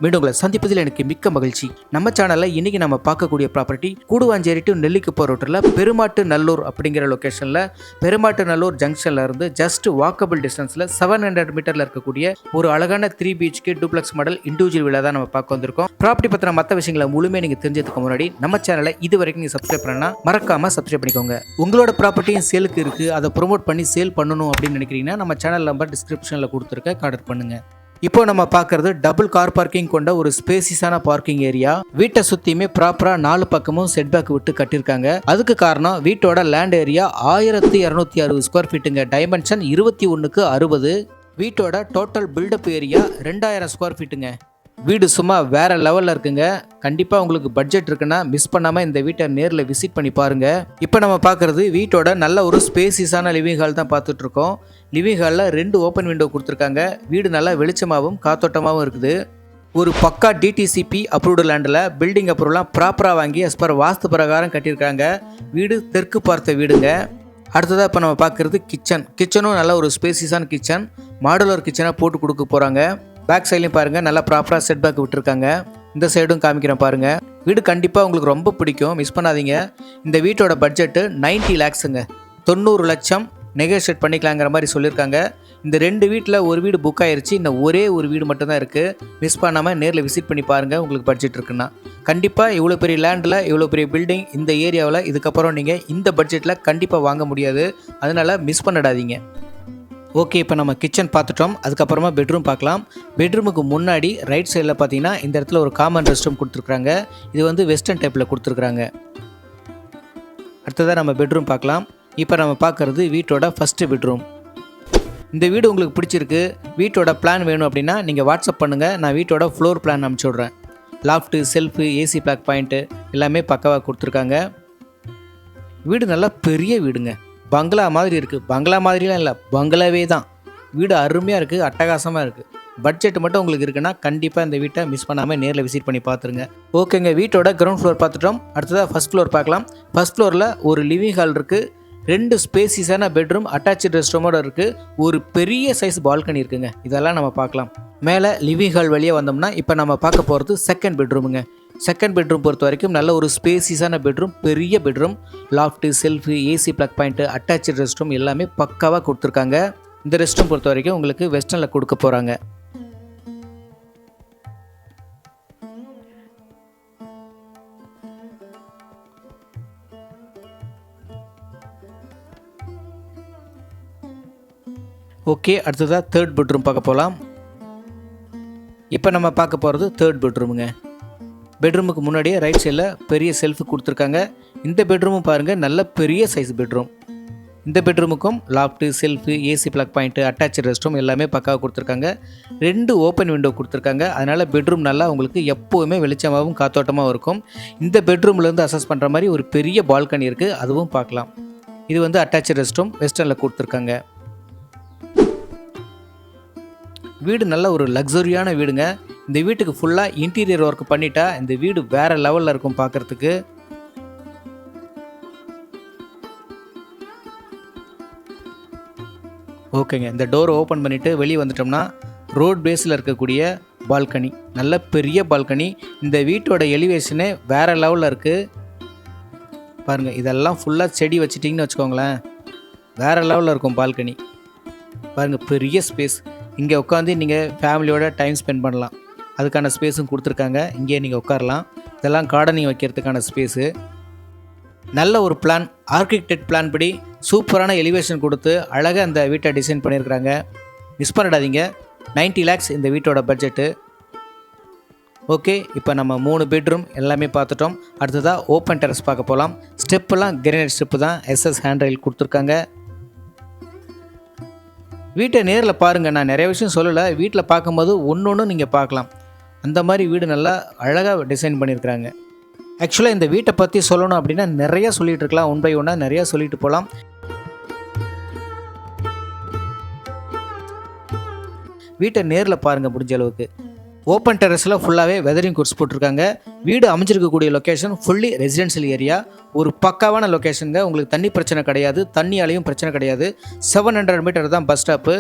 மீண்டும் உங்களை சந்திப்பதில் எனக்கு மிக்க மகிழ்ச்சி. நம்ம சேனல்ல இன்னைக்கு நம்ம பார்க்கக்கூடிய ப்ராப்பர்ட்டி கூடுவாஞ்சேரி டு நெல்லிக்குப்பம் ரோட்டில் பெருமாட்டு நல்லூர் அப்படிங்கிற லொகேஷன்ல பெருமாட்டு நல்லூர் ஜங்ஷன்ல இருந்து ஜஸ்ட் வாக்கபிள் டிஸ்டன்ஸ்ல 700 மீட்டர்ல இருக்கக்கூடிய ஒரு அழகான 3 BHK duplex model individual villa தான் நம்ம பார்க்க வந்திருக்கோம். ப்ராப்பர்ட்டி பத்தின மற்ற விஷயங்களை முழுமையாக நீங்க தெரிஞ்சதுக்கு முன்னாடி நம்ம சேனலை இது வரைக்கும் நீங்க சப்ஸ்கிரைப் பண்ணா மறக்காம சப்ஸ்கிரைப் பண்ணிக்கோங்க. உங்களோட ப்ராப்பர்ட்டியும் சேலுக்கு இருக்கு, அதை ப்ரொமோட் பண்ணி சேல் பண்ணணும் அப்படின்னு நினைக்கிறீங்கன்னா நம்ம சேனல் நம்பர் டிஸ்கிரிப்ஷன்ல கொடுத்துருக்க கான்டாக்ட் பண்ணுங்க. இப்போ நம்ம பார்க்கறது டபுள் கார் பார்க்கிங் கொண்ட ஒரு ஸ்பேசியஸான பார்க்கிங் ஏரியா. வீட்டை சுத்தியுமே ப்ராப்பரா 4 பக்கமும் செட்பேக் விட்டு கட்டியிருக்காங்க. அதுக்கு காரணம் வீட்டோட லேண்ட் ஏரியா 1260 ஸ்கொயர் ஃபீட்டுங்க. டைமென்ஷன் 21:60. வீட்டோட டோட்டல் பில்டப் ஏரியா 2000 ஸ்கொயர் ஃபீட்டுங்க. வீடு சும்மா வேற லெவல்ல இருக்குங்க. கண்டிப்பா உங்களுக்கு பட்ஜெட் இருக்குன்னா மிஸ் பண்ணாம இந்த வீட்டை நேரில் விசிட் பண்ணி பாருங்க. இப்போ நம்ம பார்க்கறது வீட்டோட நல்ல ஒரு ஸ்பேசியஸான லிவிங் ஹால் தான் பார்த்துட்டு இருக்கோம். லிவிங் ஹாலில் 2 ஓப்பன் விண்டோ கொடுத்துருக்காங்க. வீடு நல்லா வெளிச்சமாகவும் காத்தோட்டமாகவும் இருக்குது. ஒரு பக்கா டிடிசிபி அப்ரூவ்டு லேண்டில் பில்டிங் அப்ரூவ்லாம் ப்ராப்பராக வாங்கி as per வாஸ்து பிரகாரம் கட்டியிருக்காங்க. வீடு தெற்கு பார்த்த வீடுங்க. அடுத்ததாக இப்போ நம்ம பார்க்குறது கிச்சனும் நல்ல ஒரு ஸ்பேசியஸான கிச்சன். மாடுலர் கிச்சனாக போட்டு கொடுக்க போகிறாங்க. பேக் சைட்லையும் பாருங்கள், நல்லா ப்ராப்பராக செட் பேக் விட்டுருக்காங்க. இந்த சைடும் காமிக்கிறேன் பாருங்கள். வீடு கண்டிப்பாக உங்களுக்கு ரொம்ப பிடிக்கும், மிஸ் பண்ணாதீங்க. இந்த வீட்டோட பட்ஜெட்டு 90 lakhsங்க. 90 லட்சம் நெகோஷியேட் பண்ணிக்கலாங்கிற மாதிரி சொல்லியிருக்காங்க. இந்த 2 வீட்டில் ஒரு வீடு புக் ஆயிருச்சு, இந்த ஒரே ஒரு வீடு மட்டும்தான் இருக்குது. மிஸ் பண்ணாமல் நேரில் விசிட் பண்ணி பாருங்கள். உங்களுக்கு பட்ஜெட் இருக்குன்னா கண்டிப்பாக இவ்வளோ பெரிய லேண்டில் இவ்வளோ பெரிய பில்டிங் இந்த ஏரியாவில் இதுக்கப்புறம் நீங்கள் இந்த பட்ஜெட்டில் கண்டிப்பாக வாங்க முடியாது. அதனால் மிஸ் பண்ணிடாதீங்க. ஓகே, இப்போ நம்ம கிச்சன் பார்த்துட்டோம். அதுக்கப்புறமா பெட்ரூம் பார்க்கலாம். பெட்ரூமுக்கு முன்னாடி ரைட் சைடில் பார்த்தீங்கன்னா இந்த இடத்துல ஒரு காமன் ரெஸ்ட் ரூம் கொடுத்துருக்குறாங்க. இது வந்து வெஸ்டர்ன் டைப்பில் கொடுத்துருக்குறாங்க. அடுத்ததாக நம்ம பெட்ரூம் பார்க்கலாம். இப்போ நம்ம பார்க்குறது வீட்டோட ஃபஸ்ட்டு பெட்ரூம். இந்த வீடு உங்களுக்கு பிடிச்சிருக்கு, வீட்டோட பிளான் வேணும் அப்படின்னா நீங்கள் வாட்ஸ்அப் பண்ணுங்கள். நான் வீட்டோட ஃப்ளோர் பிளான் அனுப்பிச்சி விட்றேன். Loft, shelf, AC plug point எல்லாமே பக்காவாக கொடுத்துருக்காங்க. வீடு நல்லா பெரிய வீடுங்க. பங்களா மாதிரி இருக்குது. பங்களா மாதிரிலாம் இல்லை, பங்களாவே தான். வீடு அருமையாக இருக்குது, அட்டகாசமாக இருக்குது. பட்ஜெட் மட்டும் உங்களுக்கு இருக்குன்னா கண்டிப்பாக இந்த வீட்டை மிஸ் பண்ணாமல் நேரில் விசிட் பண்ணி பார்த்துருங்க. ஓகேங்க, வீட்டோட கிரவுண்ட் ஃப்ளோர் பார்த்துட்டோம். அடுத்ததாக ஃபஸ்ட் ஃப்ளோர் பார்க்கலாம். ஃபஸ்ட் ஃப்ளோரில் ஒரு லிவிங் ஹால் இருக்குது, 2 ஸ்பேசியஸான பெட்ரூம், அட்டாச்சு ரெஸ்ட் ரூமோட இருக்குது, ஒரு பெரிய சைஸ் பால்கனி இருக்குங்க. இதெல்லாம் நம்ம பார்க்கலாம். மேலே லிவிங் ஹால் வழியாக வந்தோம்னா இப்போ நம்ம பார்க்க போகிறது செகண்ட் பெட்ரூமுங்க. செகண்ட் பெட்ரூம் பொறுத்த வரைக்கும் நல்ல ஒரு ஸ்பேசியஸான பெட்ரூம், பெரிய bedroom, loft, shelf, AC plug point, attach rest room எல்லாமே பக்காவாக கொடுத்துருக்காங்க. இந்த ரெஸ்ட் ரூம் பொறுத்த வரைக்கும் உங்களுக்கு வெஸ்டர்னில் கொடுக்க போகிறாங்க. ஓகே, அடுத்ததாக தேர்ட் பெட்ரூம் பார்க்க போகலாம். இப்போ நம்ம பார்க்க போகிறது தேர்ட் பெட்ரூமுங்க. பெட்ரூமுக்கு முன்னாடியே ரைட் சைடில் பெரிய செல்ஃபு கொடுத்துருக்காங்க. இந்த பெட்ரூமும் பாருங்கள், நல்ல பெரிய சைஸ் பெட்ரூம். இந்த பெட்ரூமுக்கும் loft, shelf, AC plug point, attach rest room எல்லாமே பக்காவாக கொடுத்துருக்காங்க. 2 ஓப்பன் விண்டோ கொடுத்துருக்காங்க. அதனால் பெட்ரூம் நல்லா உங்களுக்கு எப்போவுமே வெளிச்சமாகவும் காத்தோட்டமாகவும் இருக்கும். இந்த பெட்ரூம்லேருந்து அசஸ் பண்ணுற மாதிரி ஒரு பெரிய பால்கனி இருக்குது, அதுவும் பார்க்கலாம். இது வந்து அட்டாச்சு ரெஸ்ட் ரூம், வெஸ்டர்னில் கொடுத்துருக்காங்க. வீடு நல்ல ஒரு லக்ஸரியான வீடுங்க. இந்த வீட்டுக்கு ஃபுல்லாக இன்டீரியர் ஒர்க் பண்ணிட்டா இந்த வீடு வேறு லெவலில் இருக்கும் பார்க்குறதுக்கு. ஓகேங்க, இந்த டோரை ஓப்பன் பண்ணிவிட்டு வெளியே வந்துட்டோம்னா ரோட் பேஸில் இருக்கக்கூடிய பால்கனி, நல்ல பெரிய பால்கனி. இந்த வீட்டோட எலிவேஷனே வேறு லெவலில் இருக்குது பாருங்கள். இதெல்லாம் ஃபுல்லாக செடி வச்சிட்டிங்கன்னு வச்சுக்கோங்களேன், வேறு லெவலில் இருக்கும் பால்கனி. பாருங்கள், பெரிய ஸ்பேஸ். இங்கே உட்காந்து நீங்கள் ஃபேமிலியோட டைம் ஸ்பெண்ட் பண்ணலாம். அதுக்கான ஸ்பேஸும் கொடுத்துருக்காங்க. இங்கே நீங்கள் உட்காரலாம். இதெல்லாம் கார்டனிங் வைக்கிறதுக்கான ஸ்பேஸு. நல்ல ஒரு பிளான், ஆர்கிடெக்ட் பிளான் படி சூப்பரான எலிவேஷன் கொடுத்து அழகாக அந்த வீட்டை டிசைன் பண்ணியிருக்கிறாங்க. மிஸ் பண்ணிடாதீங்க. 90 lakhs இந்த வீட்டோட பட்ஜெட்டு. ஓகே, இப்போ நம்ம 3 பெட்ரூம் எல்லாமே பார்த்துட்டோம். அடுத்ததாக ஓப்பன் டெரஸ் பார்க்க போகலாம். ஸ்டெப்பெல்லாம் கிரானைட் ஸ்டெப்பு தான், SS ஹேண்ட் ரெயில் கொடுத்துருக்காங்க. வீட்டை நேரில் பாருங்கள். நான் நிறைய விஷயம் சொல்லலை, வீட்டில் பார்க்கும்போது ஒன்று நீங்கள் பார்க்கலாம். அந்த மாதிரி வீடு நல்லா அழகாக டிசைன் பண்ணியிருக்கிறாங்க. ஆக்சுவலாக இந்த வீட்டை பற்றி சொல்லணும் அப்படின்னா நிறையா சொல்லிகிட்டு இருக்கலாம். 1 by 1 நிறையா சொல்லிட்டு போகலாம். வீட்டை நேரில் பாருங்கள் முடிஞ்ச அளவுக்கு. ஓப்பன் டெரஸில் ஃபுல்லாகவே வெதரிங் கோர்ஸ் போட்டிருக்காங்க. வீடு அமைஞ்சிருக்கக்கூடிய லொக்கேஷன் ஃபுல்லி ரெசிடென்ஷியல் ஏரியா. ஒரு பக்காவான லொக்கேஷனுங்க. உங்களுக்கு தண்ணி பிரச்சனை கிடையாது, தண்ணியாலையும் பிரச்சனை கிடையாது. 700 மீட்டர் தான் பஸ் ஸ்டாப்பு.